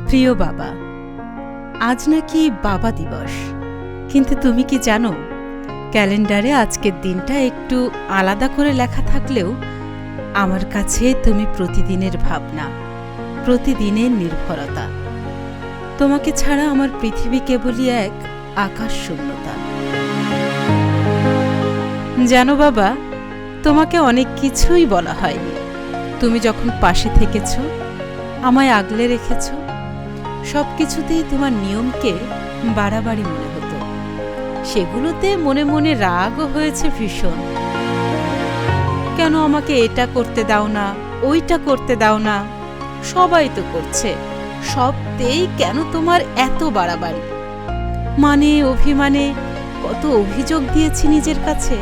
প্রিয় বাবা, আজ নাকি বাবা দিবস। কিন্তু তুমি কি জানো, ক্যালেন্ডারে আজকের দিনটা একটু আলাদা করে লেখা থাকলেও আমার কাছে তুমি প্রতিদিনের ভাবনা, প্রতিদিনের নির্ভরতা। তোমাকে ছাড়া আমার পৃথিবী কেবলই এক আকাশ শূন্যতা। জানো বাবা, তোমাকে অনেক কিছুই বলা হয়নি। তুমি যখন পাশে থেকেছ, আমায় আগলে রেখেছ, সব কিছুতেই তোমার নিয়মকে বাড়াবাড়ি মনে হতো। সেগুলোতে মনে মনে রাগও হয়েছে ভীষণ। কেন আমাকে এটা করতে দাও না, ওইটা করতে দাও না? সবাই তো করছে, সবতেই কেন তোমার এত বাড়াবাড়ি? মানে অভিমানে কত অভিযোগ দিয়েছি নিজের কাছে।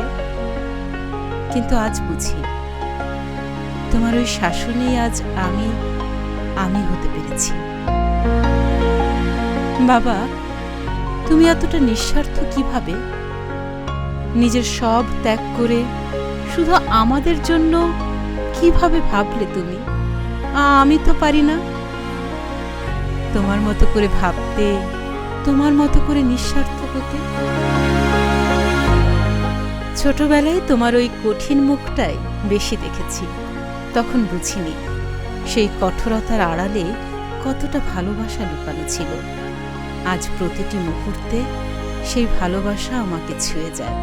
কিন্তু আজ বুঝি, তোমার ওই শাসনেই আজ আমি হতে পেরেছি। বাবা, তুমি এতটা নিঃস্বার্থ কিভাবে? নিজের সব ত্যাগ করে শুধু আমাদের জন্য কিভাবে ভাবলে তুমি? আমি তো পারি না তোমার মতো করে ভাবতে, তোমার মতো করে নিঃস্বার্থ হতে। ছোটবেলায় তোমার ওই কঠিন মুখটাই বেশি দেখেছি, তখন বুঝিনি সেই কঠোরতার আড়ালে কতটা ভালোবাসা লুকানো ছিল। আজ প্রতিটি মুহূর্তে সেই ভালোবাসা আমাকে ছুঁয়ে যায়।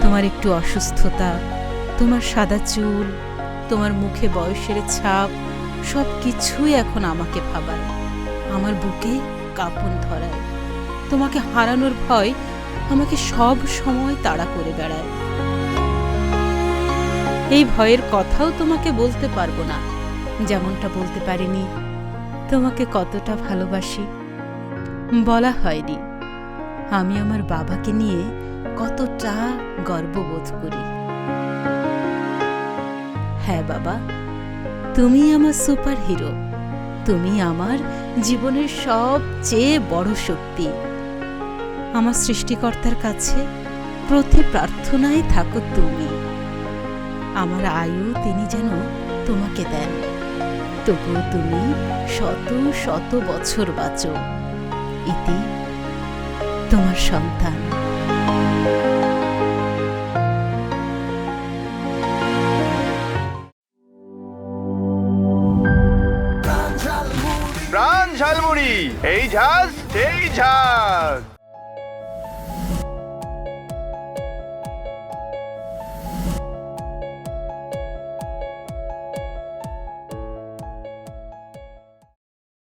তোমার একটু অসুস্থতা, তোমার সাদা চুল, তোমার মুখে বয়সের ছাপ, সব কিছুই এখন আমাকে ভাবায়, আমার বুকে কাঁপন ধরায়। তোমাকে হারানোর ভয় আমাকে সব সময় তাড়া করে বেড়ায়। এই ভয়ের কথাও তোমাকে বলতে পারবো না, যেমনটা বলতে পারিনি তোমাকে কতটা ভালোবাসি। বলা হয়নি আমি আমার বাবাকে নিয়ে কতটা গর্ববোধ করি। হ্যাঁ বাবা, তুমি আমার সুপার হিরো, তুমি আমার জীবনের সবচেয়ে বড় শক্তি। আমার সৃষ্টিকর্তার কাছে প্রতি প্রার্থনায় থাকো তুমি। আমার আয়ু তিনি যেন তোমাকে দেন, তবুও তুমি শত শত বছর বাঁচো। ইতি তোমার সন্তান। প্রাণ ঝালমুড়ি, এই ঝাঁজ সেই ঝাঁজ।